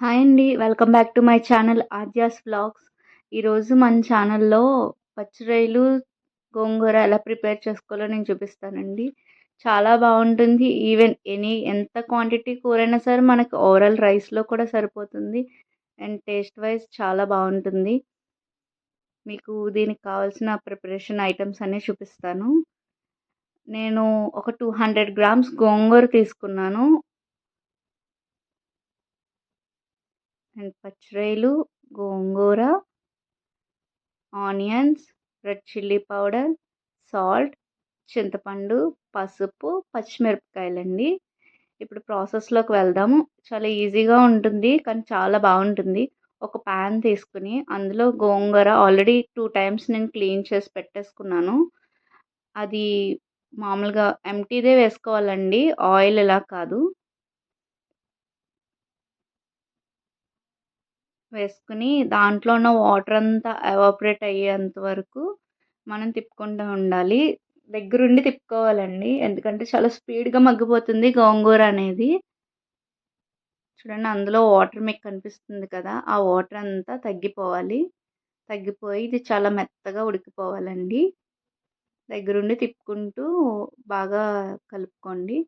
Hi అండి. Welcome back to my channel Aadya's vlogs. ఈరోజు మన ఛానల్‌లో పచ్చిరొయ్యలు, గోంగూర ఎలా ప్రిపేర్ చేసుకోవాలో నేను చూపిస్తానండి. చాలా బావుంటుంది. ఈవెన్ ఎంత క్వాంటిటీ కూరైనా సరే మనకు ఓవరాల్ రైస్‌లో కూడా సరిపోతుంది. అండ్ టేస్ట్ వైస్ చాలా బావుంటుంది. మీకు దీనికి కావాల్సిన ప్రిపరేషన్ ఐటెమ్స్ అన్నీ చూపిస్తాను. నేను ఒక 200 గ్రామ్స్ గోంగూర తీసుకున్నాను. అండ్ పచ్చిరొయ్యలు, గోంగూర, onions, red chilli powder, salt, చింతపండు, పసుపు, పచ్చిమిరపకాయలండి. ఇప్పుడు ప్రాసెస్‌లోకి వెళ్దాము. చాలా ఈజీగా ఉంటుంది. కానీ చాలా బావుంటుంది. ఒక పాన్ తీసుకొని అందులో గోంగూర ఆల్రెడీ 2 టైమ్స్ నేను క్లీన్ చేసి పెట్టేసుకున్నాను. అది మామూలుగా ఎంప్టీదే వేసుకోవాలండి. ఆయిల్ ఇలా కాదు. వేసుకొని దాంట్లో ఉన్న వాటర్ అంతా ఎవాపరేట్ అయ్యేంత వరకు మనం తిప్పుకుంటూ ఉండాలి. దగ్గరుండి తిప్పుకోవాలండి. ఎందుకంటే చాలా స్పీడ్‌గా మగ్గిపోతుంది గోంగూర అనేది. చూడండి అందులో వాటర్ మీకు కనిపిస్తుంది కదా! ఆ వాటర్ అంతా తగ్గిపోవాలి. తగ్గిపోయి ఇది చాలా మెత్తగా ఉడికిపోవాలండి. దగ్గరుండి తిప్పుకుంటూ బాగా కలుపుకోండి.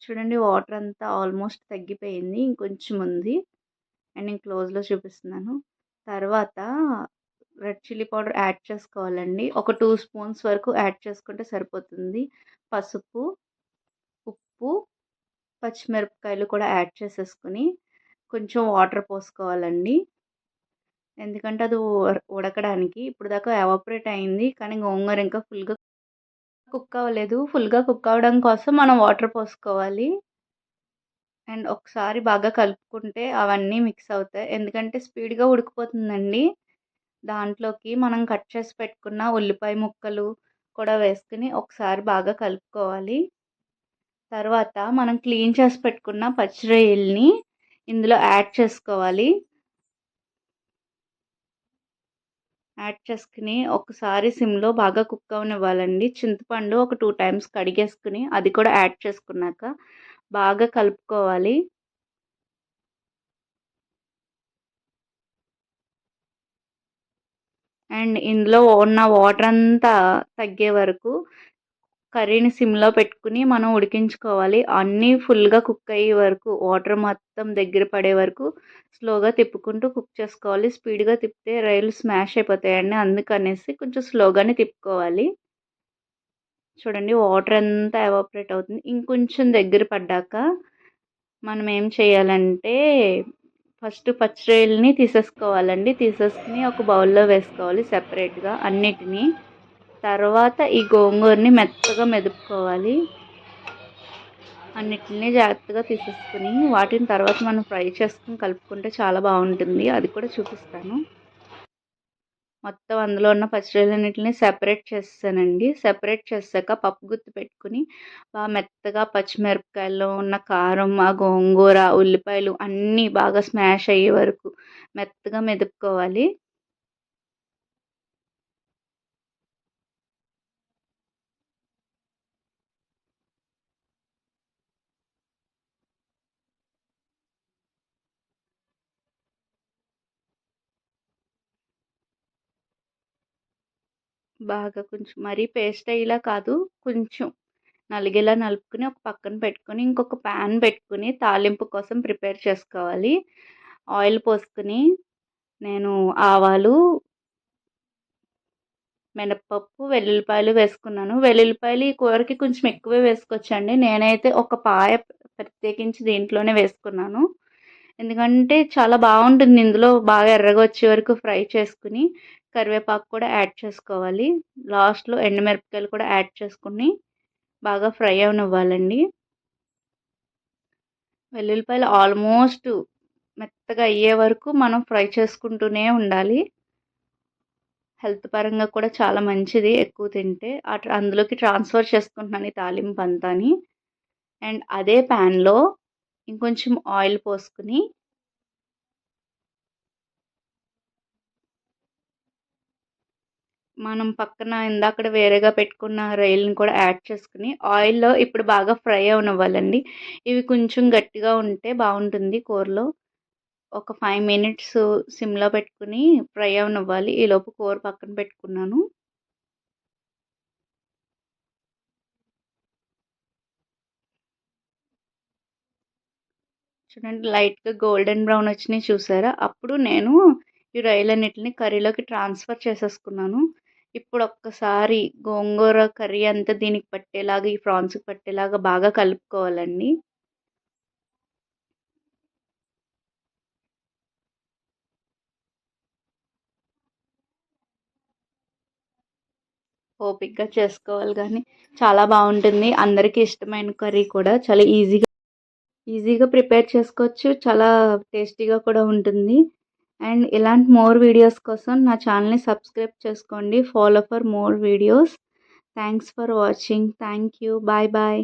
చూడండి వాటర్ అంతా ఆల్మోస్ట్ తగ్గిపోయింది. ఇంకొంచెం ఉంది. అండ్ నేను క్లోజ్‌లో చూపిస్తున్నాను. తర్వాత రెడ్ చిల్లీ పౌడర్ యాడ్ చేసుకోవాలండి. ఒక 2 స్పూన్స్ వరకు యాడ్ చేసుకుంటే సరిపోతుంది. పసుపు, ఉప్పు, పచ్చిమిరపకాయలు కూడా యాడ్ చేసేసుకొని కొంచెం వాటర్ పోసుకోవాలండి. ఎందుకంటే అది ఉడకడానికి. ఇప్పటిదాకా ఎవాపరేట్ అయింది. కానీ గోంగూర ఇంకా ఫుల్‌గా కుక్ అవ్వలేదు. ఫుల్‌గా కుక్ అవ్వడం కోసం మనం వాటర్ పోసుకోవాలి. అండ్ ఒకసారి బాగా కలుపుకుంటే అవన్నీ మిక్స్ అవుతాయి. ఎందుకంటే స్పీడ్‌గా ఉడికిపోతుందండి. దాంట్లోకి మనం కట్ చేసి పెట్టుకున్న ఉల్లిపాయ ముక్కలు కూడా వేసుకొని ఒకసారి బాగా కలుపుకోవాలి. తర్వాత మనం క్లీన్ చేసి పెట్టుకున్న పచ్చి రొయ్యల్ని ఇందులో యాడ్ చేసుకోవాలి. యాడ్ చేసుకొని ఒకసారి సిమ్‌లో బాగా కుక్ అవ్వనివ్వాలండి. చింతపండు ఒక 2 టైమ్స్ కడిగేసుకొని అది కూడా యాడ్ చేసుకున్నాక బాగా కలుపుకోవాలి. అండ్ ఇందులో ఉన్న వాటర్ అంతా తగ్గే వరకు కర్రీని సిమ్‌లో పెట్టుకొని మనం ఉడికించుకోవాలి. అన్నీ ఫుల్‌గా కుక్ అయ్యే వరకు వాటర్ మొత్తం దగ్గర పడే వరకు స్లోగా తిప్పుకుంటూ కుక్ చేసుకోవాలి. స్పీడ్‌గా తిప్పితే రొయ్యలు స్మాష్ అయిపోతాయండి. అందుకనేసి కొంచెం స్లోగానే తిప్పుకోవాలి. చూడండి వాటర్ అంతా ఎవాపరేట్ అవుతుంది. ఇంకొంచెం దగ్గర పడ్డాక మనం ఏం చేయాలంటే ఫస్ట్ పచ్చి రొయ్యలని తీసేసుకోవాలండి. తీసేసుకొని ఒక బౌల్‌లో వేసుకోవాలి సెపరేట్‌గా అన్నిటిని. తర్వాత ఈ గోంగూరని మెత్తగా మెదుపుకోవాలి. అన్నిటిని జాగ్రత్తగా తీసేసుకొని వాటిని తర్వాత మనం ఫ్రై చేసుకొని కలుపుకుంటే చాలా బావుంటుంది. అది కూడా చూపిస్తాను. మొత్తం అందులో ఉన్న పచ్చిరొయ్యలన్నిటిని సెపరేట్ చేసేసానండి. సెపరేట్ చేసాక పప్పు గుత్తి పెట్టుకొని మెత్తగా పచ్చిమిరపకాయల్లో ఉన్న కారం, ఆ గోంగూర, ఉల్లిపాయలు అన్నీ బాగా స్మాష్ అయ్యే వరకు మెత్తగా మెదుపుకోవాలి. బాగా కొంచెం మరీ పేస్ట్ అయ్యేలా కాదు. కొంచెం నలిగేలా నలుపుకొని ఒక పక్కన పెట్టుకొని ఇంకొక ప్యాన్ పెట్టుకొని తాలింపు కోసం ప్రిపేర్ చేసుకోవాలి. ఆయిల్ పోసుకొని నేను ఆవాలు, మినపప్పు, వెల్లుల్లిపాయలు వేసుకున్నాను. వెల్లుల్లిపాయలు ఈ కూరకి కొంచెం ఎక్కువే వేసుకోవచ్చండి. నేనైతే ఒక పాయ ప్రత్యేకించి దీంట్లోనే వేసుకున్నాను. ఎందుకంటే చాలా బావుంటుంది. ఇందులో బాగా ఎర్రగా వచ్చే వరకు ఫ్రై చేసుకొని కరివేపాకు కూడా యాడ్ చేసుకోవాలి. లాస్ట్‌లో ఎండుమిరపకాయలు కూడా యాడ్ చేసుకొని బాగా ఫ్రై అవ్వనివ్వాలండి. వెల్లుల్లిపాయలు ఆల్మోస్ట్ మెత్తగా అయ్యే వరకు మనం ఫ్రై చేసుకుంటూనే ఉండాలి. హెల్త్ పరంగా కూడా చాలా మంచిది ఎక్కువ తింటే. అందులోకి ట్రాన్స్‌ఫర్ చేసుకుంటున్నాను ఈ తాలింపంతాని. అండ్ అదే ప్యాన్‌లో ఇంకొంచెం ఆయిల్ పోసుకొని మనం పక్కన ఇందాకడ వేరేగా పెట్టుకున్న రొయ్యలని కూడా యాడ్ చేసుకొని ఆయిల్‌లో ఇప్పుడు బాగా ఫ్రై అవ్వనివ్వాలండి. ఇవి కొంచెం గట్టిగా ఉంటే బావుంటుంది కూరలో. ఒక 5 మినిట్స్ సిమ్‌లో పెట్టుకొని ఫ్రై అవ్వనివ్వాలి. ఈలోపు కూర పక్కన పెట్టుకున్నాను. చూడండి లైట్‌గా గోల్డెన్ బ్రౌన్ వచ్చినియి చూసారా? అప్పుడు నేను ఈ రొయ్యలన్నిటిని కర్రీలోకి ట్రాన్స్‌ఫర్ చేసేసుకున్నాను. ఇప్పుడు ఒక్కసారి గోంగూర కర్రీ అంతా దీనికి పట్టేలాగా, ఈ ప్రాన్స్‌కి పట్టేలాగా బాగా కలుపుకోవాలండి. ఓపికగా చేసుకోవాలి గానీ చాలా బావుంటుంది. అందరికీ ఇష్టమైన కర్రీ కూడా చాలా ఈజీగా ప్రిపేర్ చేసుకోవచ్చు. చాలా టేస్టీగా కూడా ఉంటుంది. అండ్ ఇలాంటి మోర్ వీడియోస్ కోసం నా ఛానల్‌ని సబ్స్క్రైబ్ చేసుకోండి. Follow for more videos. Thanks for watching. Thank you. Bye bye.